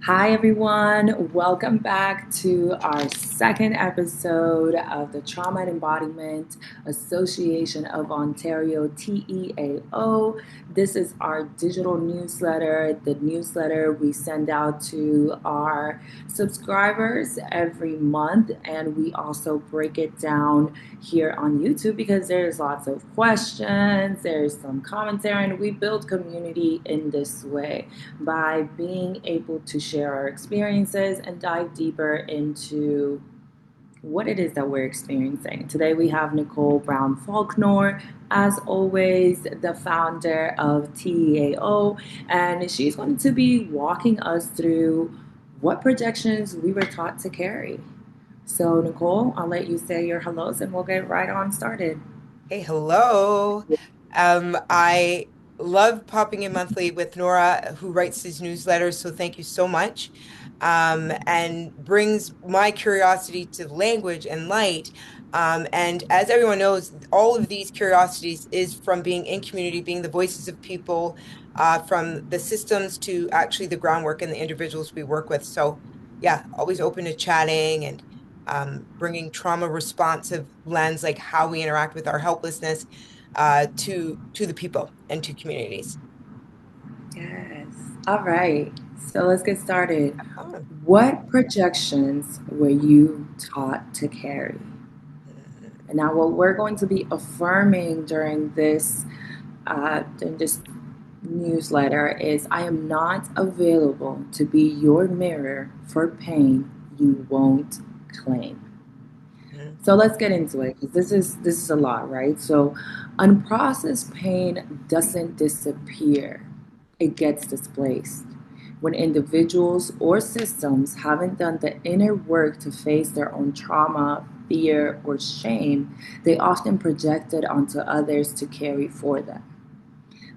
Hi, everyone. Welcome back to our second episode of the Trauma and Embodiment Association of Ontario, TEAO. This is our digital newsletter, the newsletter we send out to our subscribers every month. And we also break it down here on YouTube because there's lots of questions, there's some commentary, and we build community in this way by being able to share our experiences and dive deeper into what it is that we're experiencing. Today we have Nicole Brown Faulknor, as always, the founder of TEAO, and she's going to be walking us through what projections we were taught to carry. So, Nicole, I'll let you say your hellos and we'll get right on started. Hey, hello. I love popping in monthly with Nora, who writes these newsletters. So thank you so much. And brings my curiosity to language and light. And as everyone knows, all of these curiosities is from being in community, being the voices of people, from the systems to actually the groundwork and the individuals we work with. So yeah, always open to chatting and bringing trauma responsive lens, like how we interact with our helplessness, to the people and to communities. Yes. All right. So let's get started. Oh. What projections were you taught to carry? And now, what we're going to be affirming during this newsletter is, I am not available to be your mirror for pain you won't claim. Mhm. So let's get into it because this is a lot, right? So unprocessed pain doesn't disappear. It gets displaced. When individuals or systems haven't done the inner work to face their own trauma, fear, or shame, they often project it onto others to carry for them.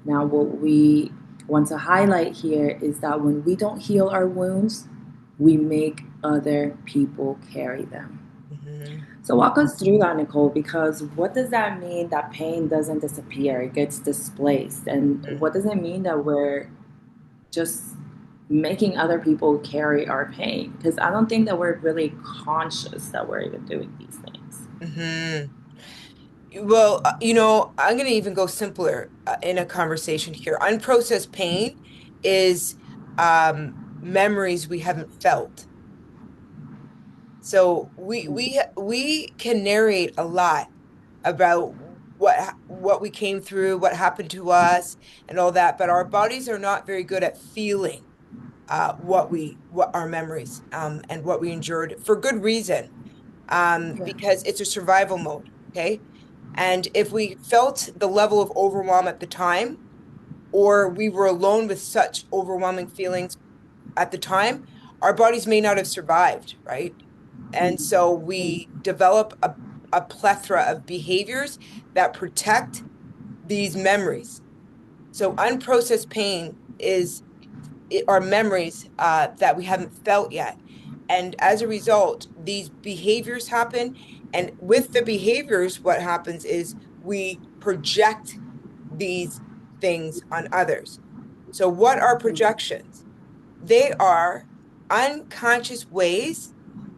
Now, what we want to highlight here is that when we don't heal our wounds, we make other people carry them. Mhm. So walk us through that, Nicole, because what does that mean that pain doesn't disappear, it gets displaced? And what does it mean that we're just making other people carry our pain? Because I don't think that we're really conscious that we're even doing these things. Mhm. Well, I'm going to even go simpler in a conversation here. Unprocessed pain is memories we haven't felt. So we can narrate a lot about what we came through, what happened to us, and all that, but our bodies are not very good at feeling what our memories and what we endured for good reason, Yeah. because it's a survival mode, okay? And if we felt the level of overwhelm at the time, or we were alone with such overwhelming feelings at the time, our bodies may not have survived, right? And so we develop a plethora of behaviors that protect these memories. So unprocessed pain is our memories that we haven't felt yet. And as a result, these behaviors happen. And with the behaviors, what happens is we project these things on others. So, what are projections? They are unconscious ways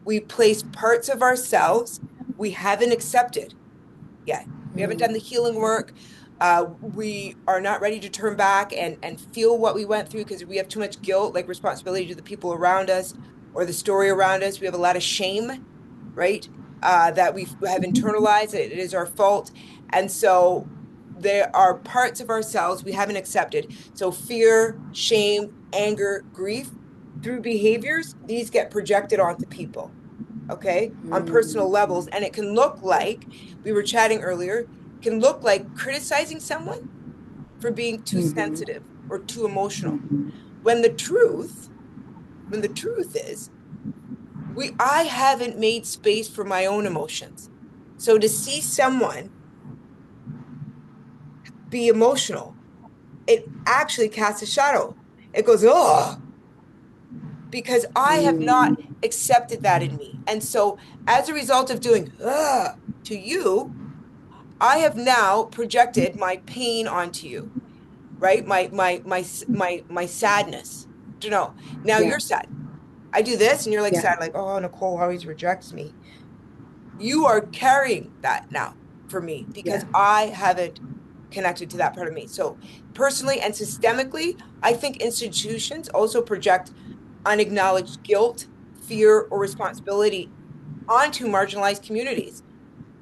we place parts of ourselves we haven't accepted yet. We haven't done the healing work. We are not ready to turn back and feel what we went through because we have too much guilt, like responsibility to the people around us or the story around us. We have a lot of shame, right? That we have internalized. It is our fault. And so there are parts of ourselves we haven't accepted. So fear, shame, anger, grief, through behaviors, these get projected onto people, okay, on personal levels. And it can look like, we were chatting earlier, can look like criticizing someone for being too sensitive or too emotional. When the truth, when the truth is, I haven't made space for my own emotions. So to see someone be emotional, it actually casts a shadow. It goes, oh, because I have not accepted that in me. And so as a result of doing to you, I have now projected my pain onto you, right? My sadness. You know, now Yeah. you're sad. I do this and you're like Yeah. sad, like, oh, Nicole always rejects me. You are carrying that now for me because Yeah. I haven't connected to that part of me. So personally and systemically, I think institutions also project unacknowledged guilt, fear, or responsibility onto marginalized communities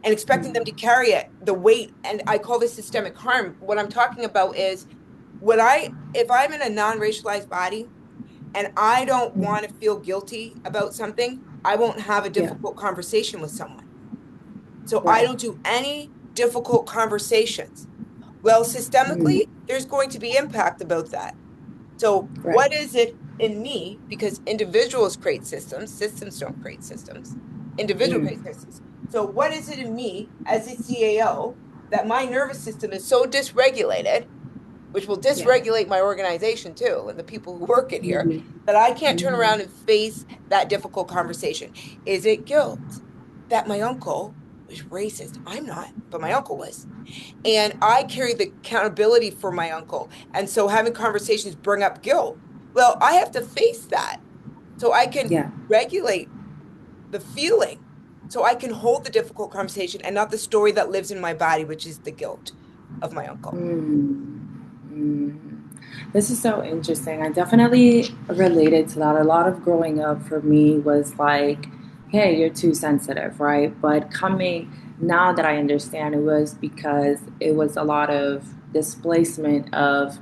and expecting them to Mm. carry it, the weight. And I call this systemic harm. What I'm talking about is if I'm in a non-racialized body and I don't Mm. want to feel guilty about something, I won't have a Yeah. difficult conversation with someone. So I Right. don't do any difficult conversations. Well, Mm. systemically, there's going to be impact about that. So, Right. what is it in me? Because individuals create systems, systems don't create systems. Individual Mm. create systems. So, what is it in me as a CAO that my nervous system is so dysregulated, which will Yeah. dysregulate my organization too, and the people who work in here, Mm-hmm. that I can't turn Mm-hmm. around and face that difficult conversation? Is it guilt that my uncle was racist? I'm not, but my uncle was. And I carry the accountability for my uncle. And so having conversations bring up guilt. Well, I have to face that so I can Yeah. regulate the feeling, so I can hold the difficult conversation and not the story that lives in my body, which is the guilt of my uncle. Mm. Mm. This is so interesting. I definitely related to that. A lot of growing up for me was like, hey, you're too sensitive, right? But coming now that I understand, it was because it was a lot of displacement of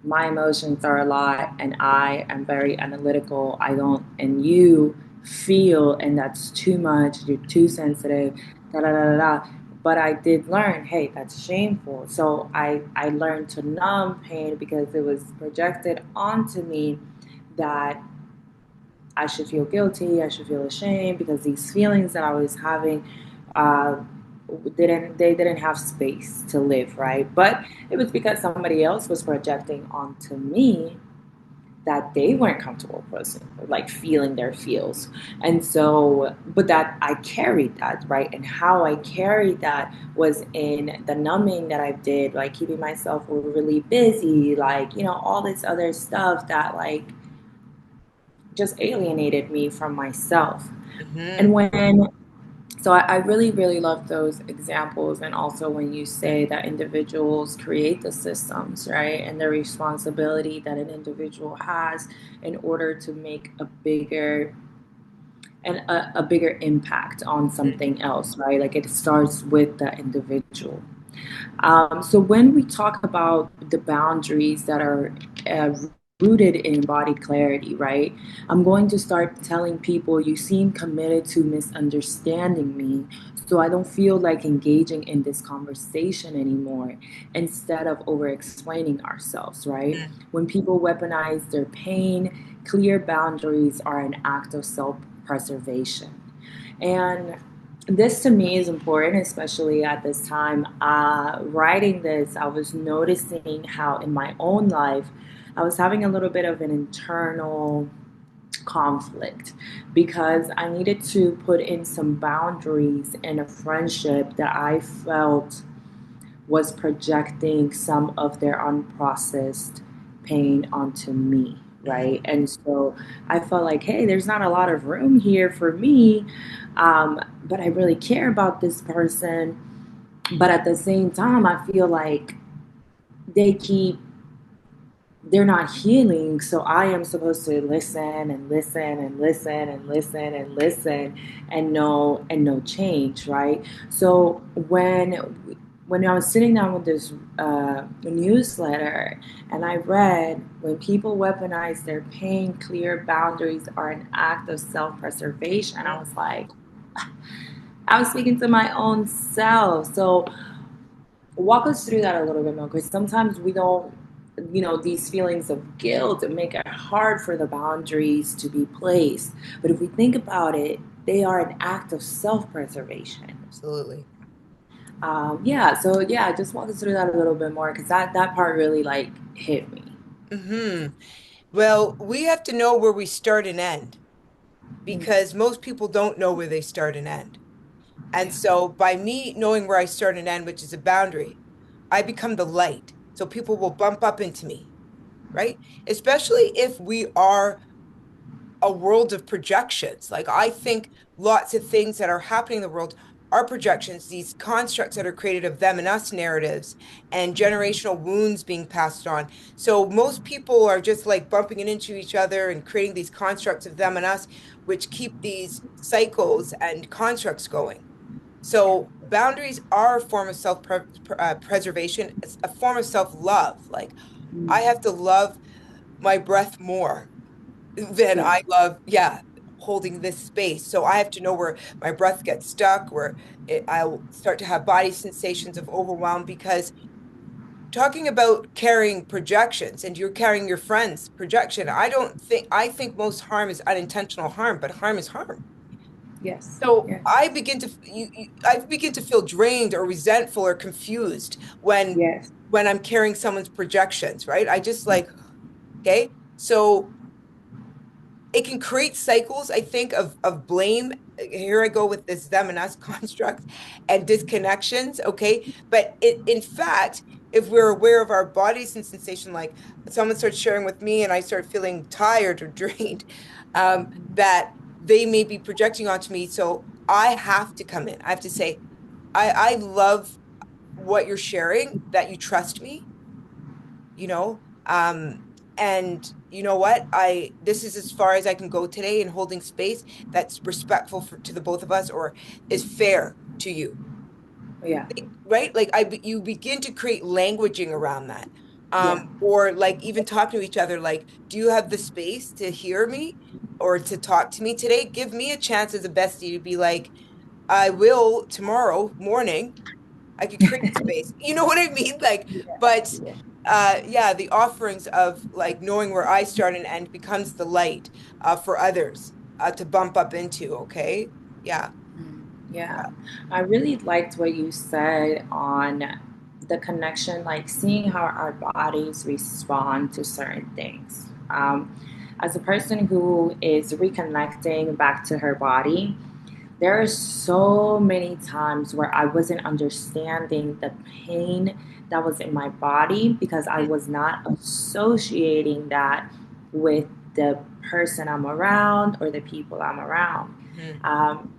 my emotions are a lot and I am very analytical. I don't, and you feel, and that's too much. You're too sensitive, da da da da. Da. But I did learn, hey, that's shameful. So I learned to numb pain because it was projected onto me that I should feel guilty, I should feel ashamed because these feelings that I was having uh, didn't have space to live, right? But it was because somebody else was projecting onto me that they weren't comfortable person like feeling their feels. And so but that I carried that, right? And how I carried that was in the numbing that I did, like keeping myself really busy, like, all this other stuff that like just alienated me from myself. And Hmm. when so I really, really love those examples. And also when you say that individuals create the systems, right? And the responsibility that an individual has in order to make a bigger impact on something else, right? Like it starts with the individual. So when we talk about the boundaries that are uh, rooted in embodied clarity, right? I'm going to start telling people you seem committed to misunderstanding me, so I don't feel like engaging in this conversation anymore instead of over explaining ourselves, right? When people weaponize their pain, clear boundaries are an act of self preservation. And this to me is important, especially at this time. Writing this, I was noticing how in my own life, I was having a little bit of an internal conflict because I needed to put in some boundaries in a friendship that I felt was projecting some of their unprocessed pain onto me, right? Hmm. And so I felt like, hey, there's not a lot of room here for me, but I really care about this person. But at the same time, I feel like they keep they're not healing, so I am supposed to listen and listen and listen and listen and listen and no change, right? So when I was sitting down with this newsletter and I read when people weaponize their pain, clear boundaries are an act of self-preservation. I was like, I was speaking to my own self. So walk us through that a little bit more, because sometimes we don't, these feelings of guilt make it hard for the boundaries to be placed. But if we think about it, they are an act of self-preservation. Absolutely. Yeah, so yeah, just walk us through that a little bit more, because that part really like hit me. Hmm. Well, we have to know where we start and end Mm. because most people don't know where they start and end. And Yeah. so by me knowing where I start and end, which is a boundary, I become the light. So people will bump up into me, right? Especially if we are a world of projections. Like I think lots of things that are happening in the world are projections, these constructs that are created of them and us narratives and generational wounds being passed on. So most people are just like bumping it into each other and creating these constructs of them and us, which keep these cycles and constructs going. So boundaries are a form of self-preservation. It's a form of self-love. Like I have to love my breath more than Yeah. I love, yeah, holding this space. So I have to know where my breath gets stuck, where I'll start to have body sensations of overwhelm because talking about carrying projections and you're carrying your friend's projection, I think most harm is unintentional harm, but harm is harm. Yes. So Yes. I begin to feel drained or resentful or confused Yes. when I'm carrying someone's projections, right? I just like, okay. So it can create cycles, I think, of blame. Here I go with this them and us construct and disconnections. Okay. But in fact, if we're aware of our bodies and sensation, like someone starts sharing with me and I start feeling tired or drained, that they may be projecting onto me. So I have to come in. I have to say, I love what you're sharing, that you trust me, you know. And you know what? This is as far as I can go today in holding space that's respectful to the both of us or is fair to you. Yeah. Right? You begin to create languaging around that. Yeah. Or like even talking to each other, like, do you have the space to hear me or to talk to me today? Give me a chance as a bestie to be like, I will tomorrow morning. I could create space. You know what I mean? Like, but Yeah. yeah, the offerings of like knowing where I start and end becomes the light for others to bump up into, okay? Yeah. Yeah, I really liked what you said on the connection, like seeing how our bodies respond to certain things. As a person who is reconnecting back to her body, there are so many times where I wasn't understanding the pain that was in my body because I was not associating that with the person I'm around or the people I'm around. Mhm. Um,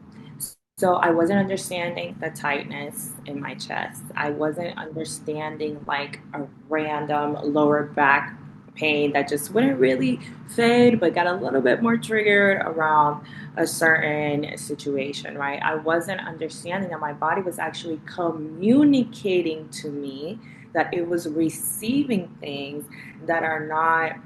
so I wasn't understanding the tightness in my chest. I wasn't understanding like a random lower back pain that just wouldn't really fade, but got a little bit more triggered around a certain situation, right? I wasn't understanding that my body was actually communicating to me that it was receiving things that are not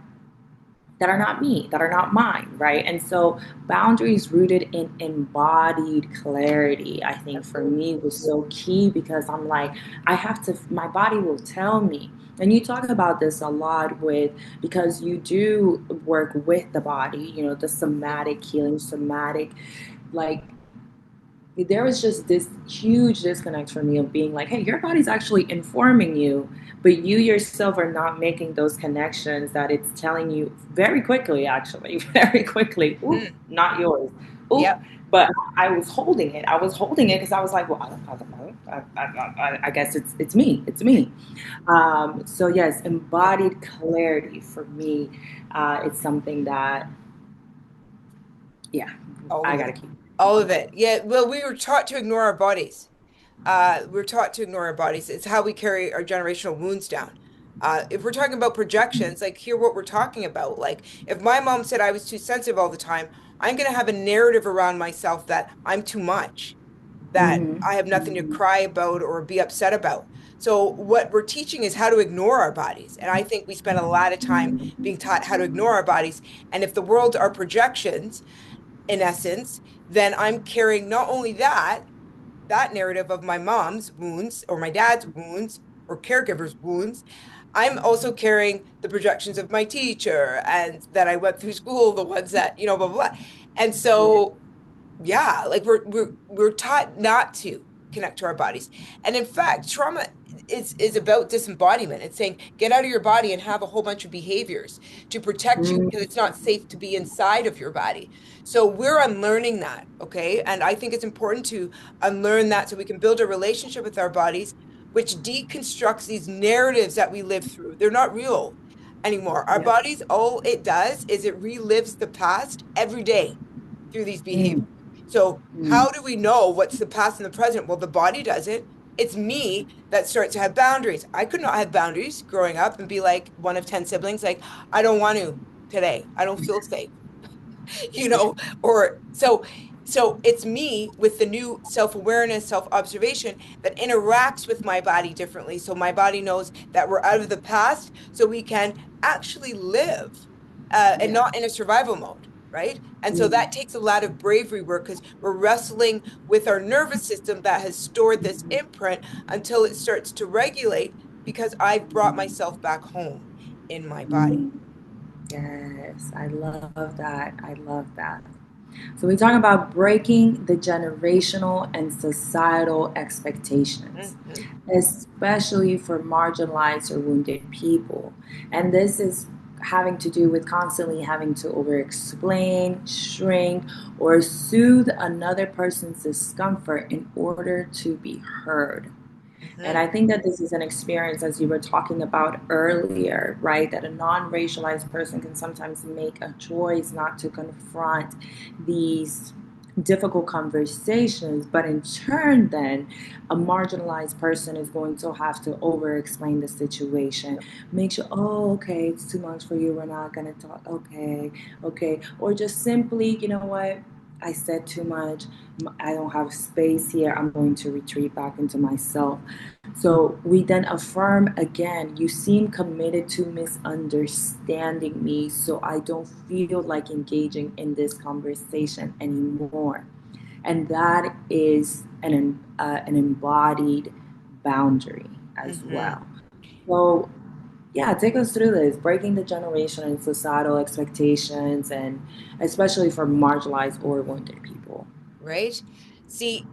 me, that are not mine, right? And so boundaries rooted in embodied clarity, I think for Absolutely. me was so key because I'm like, I have to, my body will tell me. And you talk about this a lot with, because you do work with the body, the somatic healing, somatic, like there was just this huge disconnect for me of being like, hey, your body's actually informing you, but you yourself are not making those connections that it's telling you very quickly, actually, very quickly. Oop, Mhm. not yours. Oop. Yep. But I was holding it. I was holding it because I was like, well, I don't know. I guess it's me. It's me. So yes, Yep. embodied clarity for me, it's something that, yeah, All I of gotta it. keep. All of it. Yeah. Well, we were taught to ignore our bodies. We're taught to ignore our bodies. It's how we carry our generational wounds down. If we're talking about projections, like hear what we're talking about. Like if my mom said I was too sensitive all the time, I'm going to have a narrative around myself that I'm too much, that I have nothing to cry about or be upset about. So what we're teaching is how to ignore our bodies. And I think we spend a lot of time being taught how to ignore our bodies. And if the world are projections, in essence, then I'm carrying not only that narrative of my mom's wounds or my dad's wounds or caregivers' wounds. I'm also carrying the projections of my teacher and that I went through school, the ones that, blah, blah, blah. And Yeah. so yeah, like we're taught not to connect to our bodies. And in fact, trauma is about disembodiment. It's saying get out of your body and have a whole bunch of behaviors to protect you because it's not safe to be inside of your body. So we're unlearning that, okay? And I think it's important to unlearn that so we can build a relationship with our bodies, which deconstructs these narratives that we live through. They're not real. anymore. Our Yeah. bodies, all it does is it relives the past every day through these behaviors. Mm, So mm, how do we know what's the past and the present? Well, the body doesn't. It's me that starts to have boundaries. I could not have boundaries growing up and be like one of 10 siblings, like, I don't want to today. I don't feel safe. you know, or so it's me with the new self-awareness, self-observation that interacts with my body differently. So my body knows that we're out of the past, so we can actually live and yeah. not in a survival mode, right? And so Mm, that takes a lot of bravery work because we're wrestling with our nervous system that has stored this imprint until it starts to regulate because I've brought myself back home in my body. mm. Yes, I love that. I love that. So we talk about breaking the generational and societal expectations, Mhm. especially for marginalized or wounded people. And this is having to do with constantly having to over explain, shrink, or soothe another person's discomfort in order to be heard. And Mhm. I think that this is an experience, as you were talking about earlier, right? That a non racialized person can sometimes make a choice not to confront these difficult conversations, but in turn, then a marginalized person is going to have to over explain the situation, make sure, oh, okay, it's too much for you, we're not going to talk, okay, okay, or just simply, you know what? I said too much. I don't have space here. I'm going to retreat back into myself. So we then affirm again, you seem committed to misunderstanding me, so I don't feel like engaging in this conversation anymore. And that is an embodied boundary as Mhm. well. So, yeah, take us through this, breaking the generation and societal expectations, and especially for marginalized or wounded people. Right? See,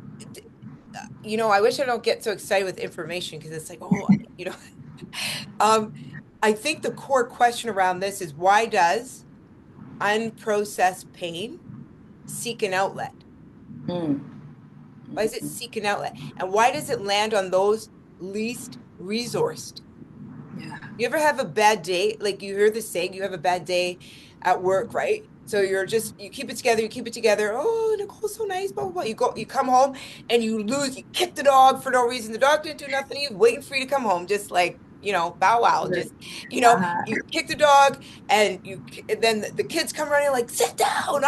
I wish I don't get so excited with information because it's like, oh, you know, um, I think the core question around this is why does unprocessed pain seek an outlet? Mm, Why does it seek an outlet? And why does it land on those least resourced? yeah. You ever have a bad day? Like you hear this saying, you have a bad day at work, right? So you keep it together, you keep it together. Oh, Nicole's so nice, blah, blah, blah. You come home and you kick the dog for no reason. The dog didn't do nothing. He's waiting for you to come home, just like, bow wow. Just, you kick the dog and then the kids come running like, sit down.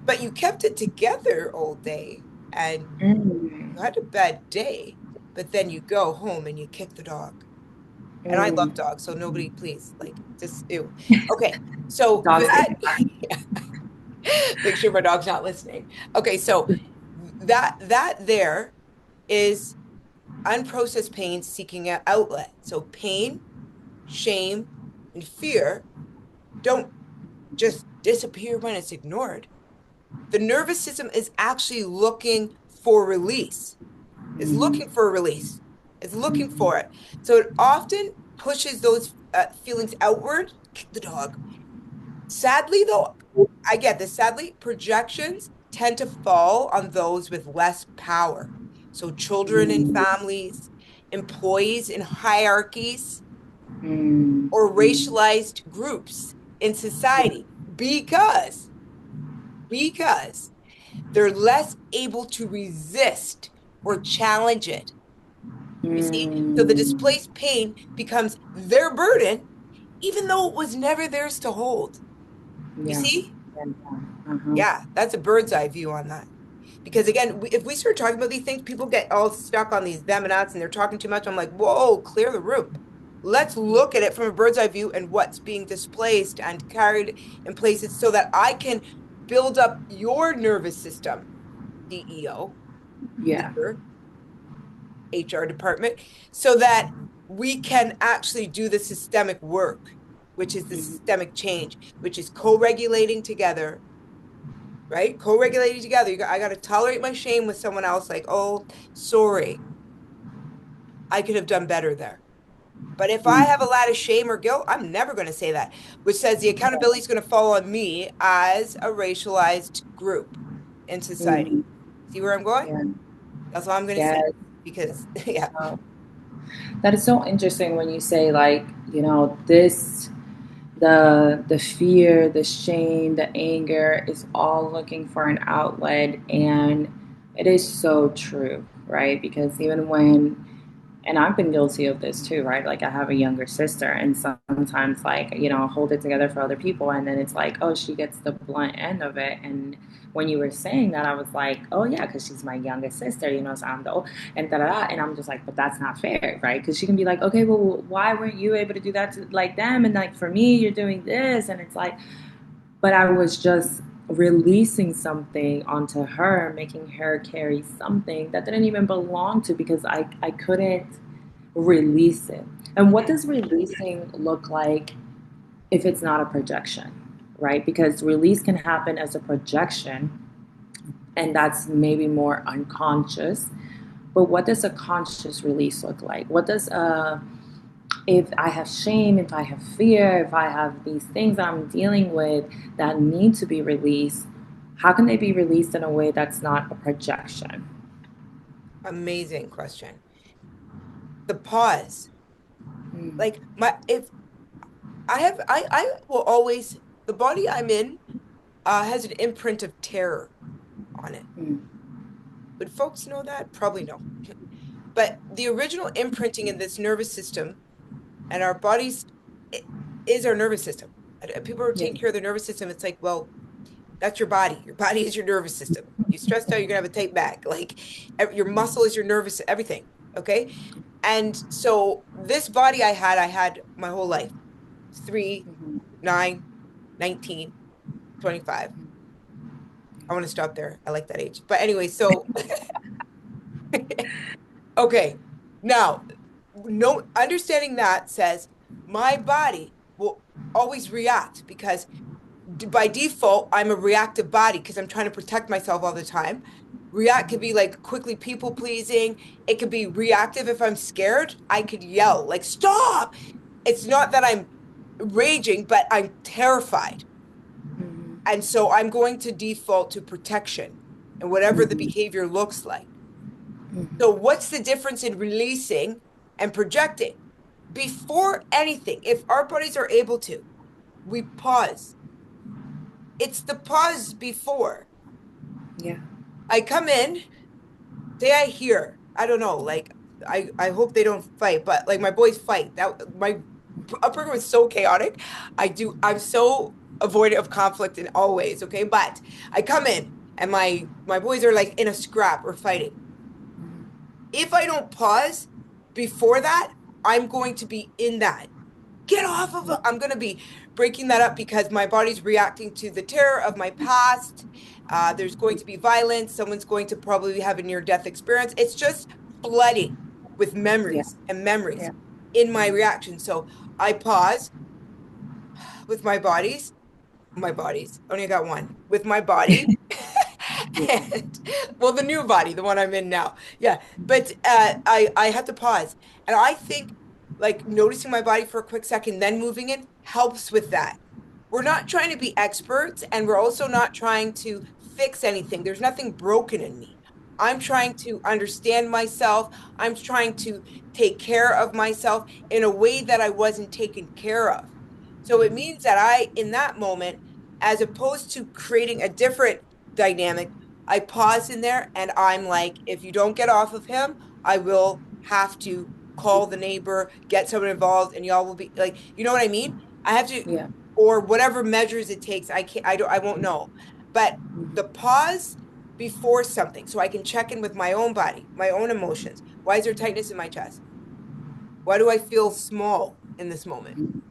But you kept it together all day and Mm, you had a bad day, but then you go home and you kick the dog. And I love mm. dogs, so nobody, please, like, just ew. Okay, so Dogs that getting back. make sure my dog's not listening. Okay, so that there is unprocessed pain seeking an outlet. So pain, shame, and fear don't just disappear when it's ignored. The nervous system is actually looking for release. Is looking Mhm, for a release. Is looking mhm, for it. So it often pushes those feelings outward. Kick the dog. Sadly, though, I get this. Sadly, projections tend to fall on those with less power. So children in mm, families, employees in hierarchies, mm, or mm, racialized groups in yeah, society because they're less able to resist or challenge it. You see? So the mm, displaced pain becomes their burden, even though it was never theirs to hold. You yeah, see? yeah, uh-huh, Yeah, that's a bird's eye view on that. Because again, if we start talking about these things, people get all stuck on these them and us and they're talking too much. I'm like, whoa, clear the room. Let's look at it from a bird's eye view and what's being displaced and carried in places so that I can build up your nervous system, CEO, yeah, leader, HR department, so that we can actually do the systemic work, which is the mhm, systemic change, which is co-regulating together, right? Co-regulating together. I got to tolerate my shame with someone else, like, oh, sorry, I could have done better there. But if I have a mm, lot of shame or guilt, I'm never going to say that, which says the accountability is going to fall on me as a racialized group in society. mhm, See where I'm going? yeah, That's all I'm going to say. yes. Because, yeah. That is so interesting when you say, like, this. the fear, the shame, the anger is all looking for an outlet. And it is so true, right? Because even when, and I've been guilty of this too, right? Like I have a younger sister, and sometimes, like, I'll hold it together for other people, and then it's like, oh, she gets the blunt end of it. And when you were saying that, I was like, oh yeah, because she's my youngest sister, so I'm the old, and da da da. And I'm just like, but that's not fair, right? Because she can be like, okay, well, why weren't you able to do that to like them, and like for me, you're doing this, and it's like, but I was just releasing something onto her, making her carry something that didn't even belong to, because I couldn't release it. And what does releasing look like if it's not a projection, right? Because release can happen as a projection, and that's maybe more unconscious. But what does a conscious release look like? What does if I have shame, if I have fear, if I have these things that I'm dealing with that need to be released, how can they be released in a way that's not a projection? Amazing question. The pause. Mm, Like my if I will always the body I'm in has an imprint of terror on it. mm, Would folks know that? Probably no. But the original imprinting in this nervous system and our bodies is our nervous system. People are yeah. taking care of their nervous system. It's like, well, that's your body. Your body is your nervous system. You stressed out, you're gonna have a tight back. Like your muscle is your nervous, everything. Okay. And so this body I had my whole life. 3, Mhm. 9, 19, 25. I want to stop there. I like that age. But anyway, so okay. Now, no understanding that says my body will always react because by default, I'm a reactive body because I'm trying to protect myself all the time. React could be like quickly people pleasing. It could be reactive if I'm scared. I could yell, like, stop. It's not that I'm raging, but I'm terrified. Mhm. And so I'm going to default to protection and whatever the Mhm. behavior looks like. So, Mhm. what's the difference in releasing and projecting? Before anything, if our bodies are able to, we pause. It's the pause before. Yeah. I come in, say I hear, I don't know, like I hope they don't fight, but like my boys fight. That my upbringing was so chaotic. I'm so avoidant of conflict in all ways, okay? But I come in and my boys are like in a scrap or fighting. If I don't pause before that, I'm going to be in that. Get off of it. I'm going to be breaking that up because my body's reacting to the terror of my past. There's going to be violence. Someone's going to probably have a near-death experience. It's just flooding with Yeah. memories and memories Yeah. in my reaction. So I pause with my bodies. Only got one with my body. Yeah. And well, the new body, the one I'm in now. Yeah. But I had to pause. And I think like noticing my body for a quick second, then moving it helps with that. We're not trying to be experts, and we're also not trying to fix anything. There's nothing broken in me. I'm trying to understand myself. I'm trying to take care of myself in a way that I wasn't taken care of. So it means that in that moment, as opposed to creating a different dynamic, I pause in there and I'm like, if you don't get off of him, I will have to call the neighbor, get someone involved, and y'all will be like, you know what I mean? I have to, Yeah. or whatever measures it takes. I can't, I don't, I won't know. But the pause before something, so I can check in with my own body, my own emotions. Why is there tightness in my chest? Why do I feel small in this moment?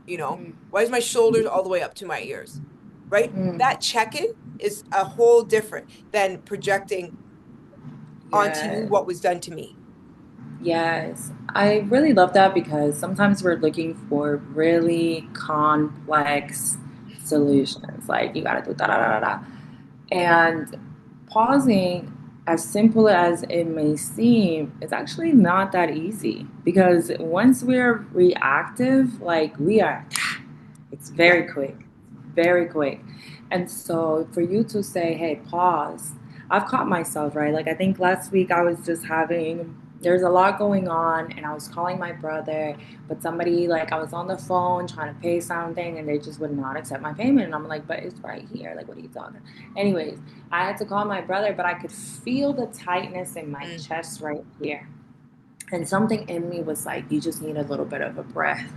You know, why is my shoulders all the way up to my ears? Right? Mm. That check-in is a whole different than projecting onto you Yes. what was done to me. Yes. I really love that because sometimes we're looking for really complex solutions. Like you gotta do da da da da da. And pausing, as simple as it may seem, is actually not that easy because once we're reactive, like we are, it's Yeah. very quick, very quick. And so for you to say, hey, pause, I've caught myself, right? Like I think last week I was just having there's a lot going on, and I was calling my brother, but somebody, like, I was on the phone trying to pay something and they just would not accept my payment, and I'm like, but it's right here, like, what are you talking? Anyways, I had to call my brother, but I could feel the tightness in my Mm, chest right here, and something in me was like, you just need a little bit of a breath,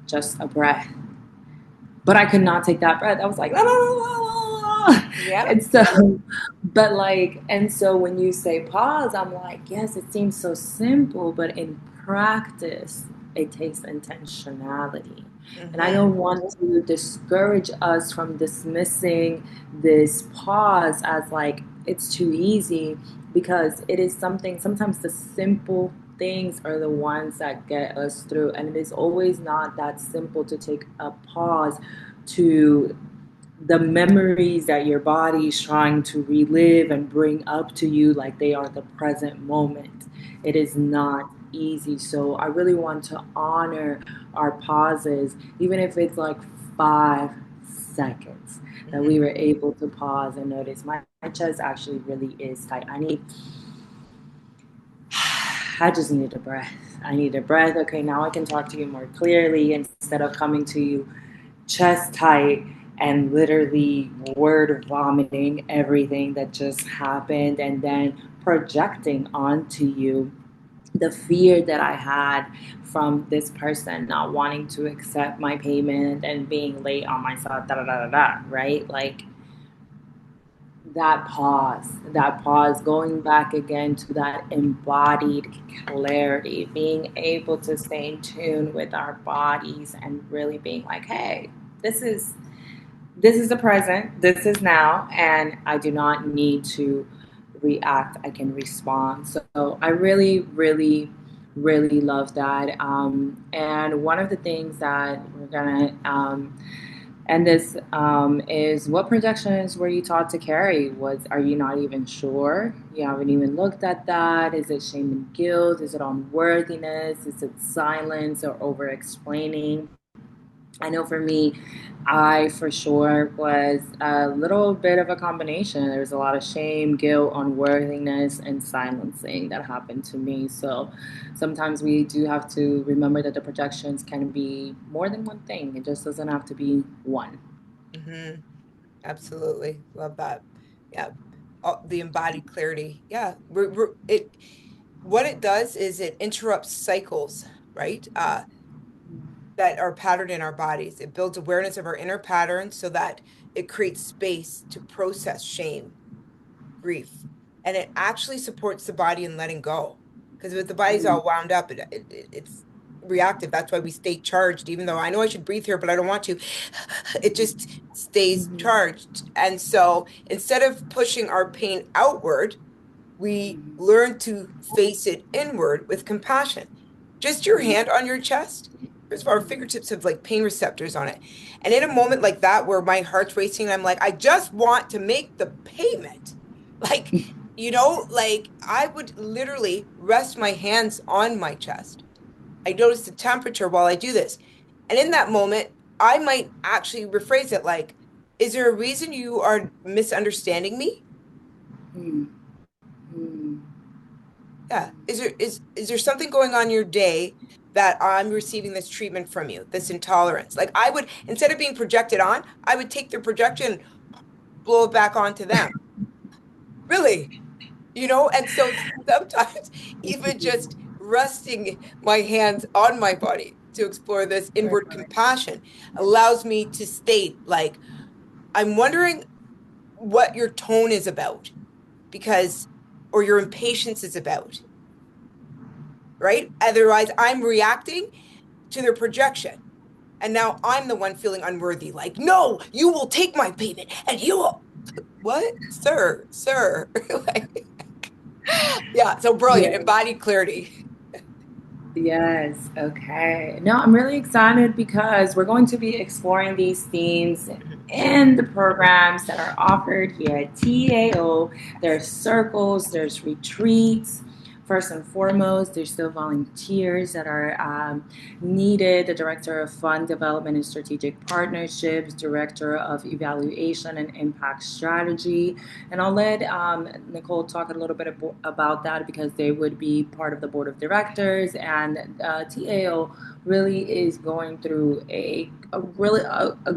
just a breath. But I could not take that breath. I was like, la, la, la, la, la. yeah. And so, but like, and so when you say pause, I'm like, yes, it seems so simple, but in practice, it takes intentionality. And I Hmm. don't want to discourage us from dismissing this pause as like it's too easy, because it is something, sometimes the simple things are the ones that get us through. And it is always not that simple to take a pause to the memories that your body is trying to relive and bring up to you like they are the present moment. It is not easy. So I really want to honor our pauses, even if it's like 5 seconds, that we Hmm. were able to pause and notice my chest actually really is tight. I just needed a breath. I need a breath. Okay, now I can talk to you more clearly instead of coming to you chest tight and literally word vomiting everything that just happened, and then projecting onto you the fear that I had from this person not wanting to accept my payment and being late on my side, da da da da da, right? Like that pause, going back again to that embodied clarity, being able to stay in tune with our bodies and really being like, hey, this is this is the present, this is now, and I do not need to react. I can respond. So I really, really, really love that. And one of the things that we're gonna and this is, what projections were you taught to carry? Are you not even sure? You haven't even looked at that. Is it shame and guilt? Is it unworthiness? Is it silence or over explaining? I know for me, I for sure was a little bit of a combination. There was a lot of shame, guilt, unworthiness, and silencing that happened to me. So sometimes we do have to remember that the projections can be more than one thing, it just doesn't have to be one. Hmm. Absolutely. Love that. Yeah. The embodied clarity. Yeah. What it does is it interrupts cycles, right? That are patterned in our bodies. It builds awareness of our inner patterns so that it creates space to process shame, grief, and it actually supports the body in letting go. Because if the body's Mm, all wound up, it's reactive. That's why we stay charged, even though I know I should breathe here, but I don't want to. It just stays mhm, charged. And so instead of pushing our pain outward, we mhm, learn to face it inward with compassion. Just your hand on your chest. First of all, our fingertips have like pain receptors on it. And in a moment like that, where my heart's racing, I'm like, I just want to make the payment. Like, like I would literally rest my hands on my chest. I notice the temperature while I do this. And in that moment, I might actually rephrase it like, is there a reason you are misunderstanding me? mm, mm, Yeah. Is there something going on in your day that I'm receiving this treatment from you, this intolerance? Like I would, instead of being projected on, I would take their projection, blow it back onto them. Really, And so sometimes even just resting my hands on my body to explore this right, inward compassion allows me to state, like, I'm wondering what your tone is about because, or your impatience is about, right? Otherwise, I'm reacting to their projection. And now I'm the one feeling unworthy. Like, no, you will take my payment and you will. What? Sir. Like, yeah, so brilliant. yeah. Embodied clarity. Yes, okay. No, I'm really excited because we're going to be exploring these themes Mhm. in the programs that are offered here at TAO. There's circles, there's retreats first and foremost, there's still volunteers that are needed. The director of fund development and strategic partnerships, director of evaluation and impact strategy. And I'll let Nicole talk a little bit about that because they would be part of the board of directors. And TAO really is going through a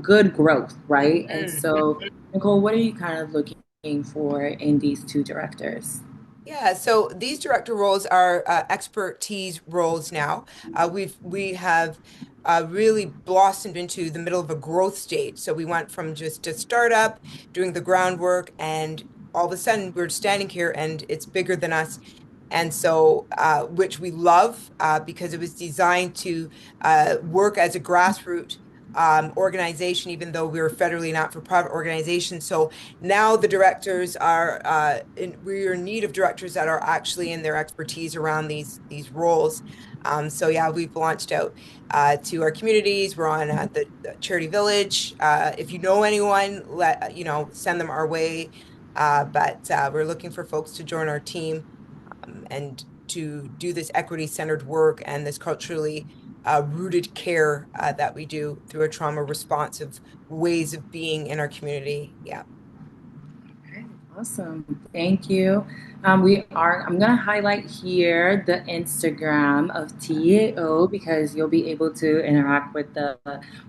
good growth, right? And Mm. so, Nicole, what are you kind of looking for in these two directors? Yeah, so these director roles are expertise roles now. We have really blossomed into the middle of a growth stage. So we went from just a startup doing the groundwork, and all of a sudden we're standing here and it's bigger than us. And so, which we love because it was designed to work as a grassroots organization, even though we're a federally not-for-profit organization. So now the directors are we're in need of directors that are actually in their expertise around these roles. So yeah, we've launched out to our communities. We're on the Charity Village. If you know anyone, let you know, send them our way. But we're looking for folks to join our team and to do this equity-centered work and this culturally rooted care that we do through a trauma responsive ways of being in our community. Yeah. Okay, awesome. Thank you. I'm going to highlight here the Instagram of TAO because you'll be able to interact with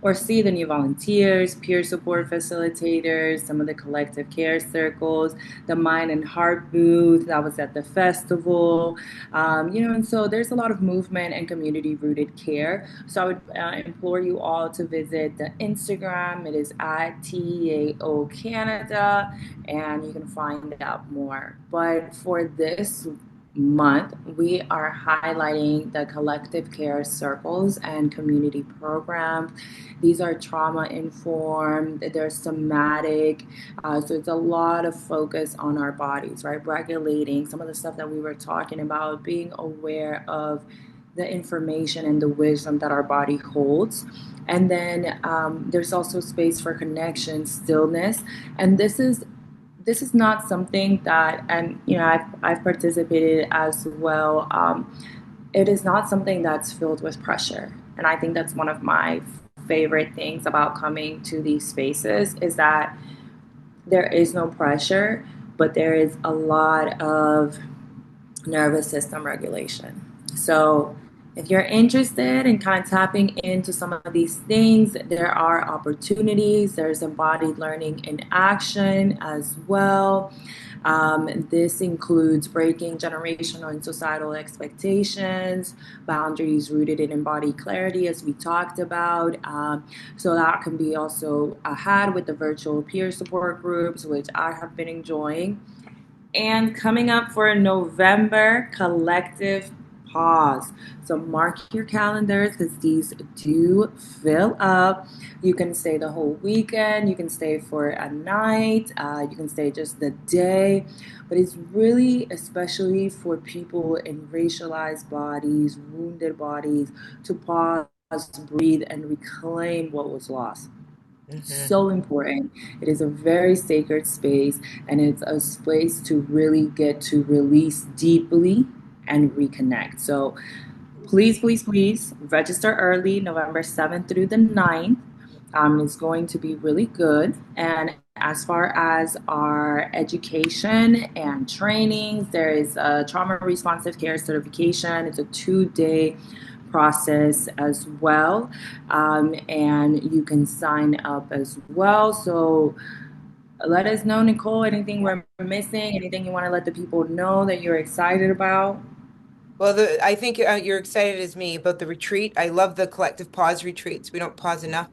or see the new volunteers, peer support facilitators, some of the collective care circles, the Mind and Heart booth that was at the festival. And so there's a lot of movement and community rooted care. So I would implore you all to visit the Instagram. It is at TAO Canada and you can find out more. But for this month, we are highlighting the collective care circles and community programs. These are trauma informed, they're somatic. So it's a lot of focus on our bodies, right? Regulating some of the stuff that we were talking about, being aware of the information and the wisdom that our body holds. And then there's also space for connection, stillness. And this is not something that, and I've participated as well. It is not something that's filled with pressure, and I think that's one of my favorite things about coming to these spaces is that there is no pressure, but there is a lot of nervous system regulation. So if you're interested in kind of tapping into some of these things, there are opportunities. There's embodied learning in action as well. This includes breaking generational and societal expectations, boundaries rooted in embodied clarity, as we talked about. So that can be also had with the virtual peer support groups, which I have been enjoying. And coming up for November, collective pause. So mark your calendars because these do fill up. You can stay the whole weekend, you can stay for a night, you can stay just the day. But it's really, especially for people in racialized bodies, wounded bodies, to pause, breathe, and reclaim what was lost. Hmm. So important. It is a very sacred space, and it's a space to really get to release deeply and reconnect. So please, please, please register early, November 7th through the 9th. It's going to be really good. And as far as our education and trainings, there is a trauma responsive care certification. It's a 2-day process as well. And you can sign up as well. So let us know, Nicole, anything we're missing, anything you want to let the people know that you're excited about. Well, I think you're excited as me about the retreat. I love the collective pause retreats. We don't pause enough.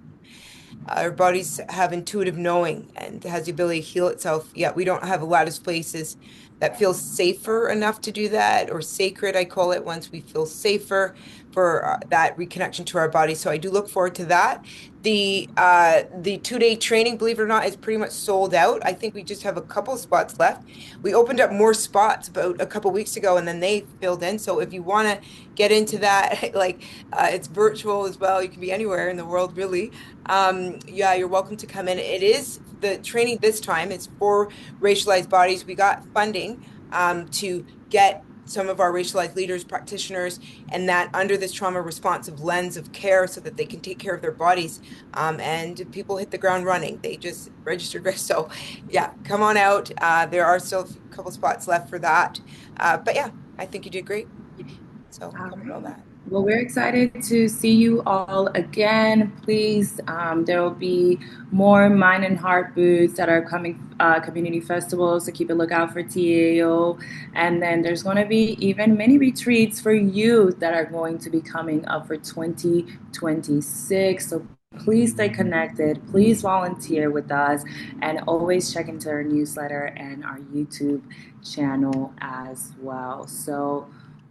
Our bodies have intuitive knowing and has the ability to heal itself. Yet we don't have a lot of spaces that feel safer enough to do that, or sacred, I call it, once we feel safer for that reconnection to our body. So I do look forward to that. The 2-day training, believe it or not, is pretty much sold out. I think we just have a couple spots left. We opened up more spots about a couple weeks ago, and then they filled in. So if you want to get into that, like it's virtual as well. You can be anywhere in the world, really. Yeah, you're welcome to come in. It is the training this time. It's for racialized bodies. We got funding to get some of our racialized leaders, practitioners, and that under this trauma responsive lens of care so that they can take care of their bodies. And people hit the ground running. They just registered. So yeah, come on out. There are still a couple spots left for that. But yeah, I think you did great. So All covered all right. that. Well, we're excited to see you all again. Please, there will be more Mind and Heart booths that are coming, community festivals, so keep a lookout for TAO. And then there's going to be even mini retreats for youth that are going to be coming up for 2026. So please stay connected. Please volunteer with us and always check into our newsletter and our YouTube channel as well. So,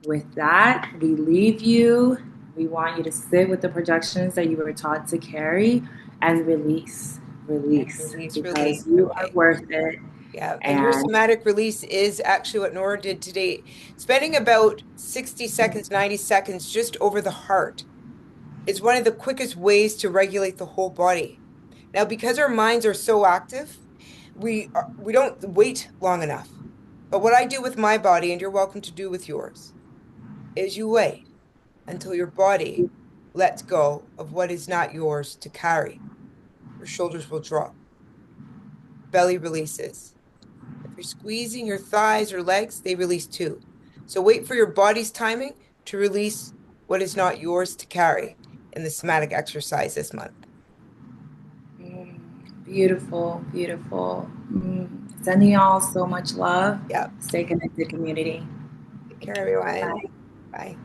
with that, we leave you. We want you to sit with the projections that you were taught to carry and release, And release, release, release. because you are Okay. worth it. Yeah, and your And somatic release is actually what Nora did today, spending about 60 seconds, 90 seconds just over the heart is one of the quickest ways to regulate the whole body. Now, because our minds are so active, we don't wait long enough. But what I do with my body, and you're welcome to do with yours, is you wait until your body lets go of what is not yours to carry. Your shoulders will drop, belly releases. If you're squeezing your thighs or legs, they release too. So wait for your body's timing to release what is not yours to carry in the somatic exercise this month. beautiful, beautiful. Sending y'all so much love. Yeah. Stay connected, community. Take care, everyone. Bye. Bye.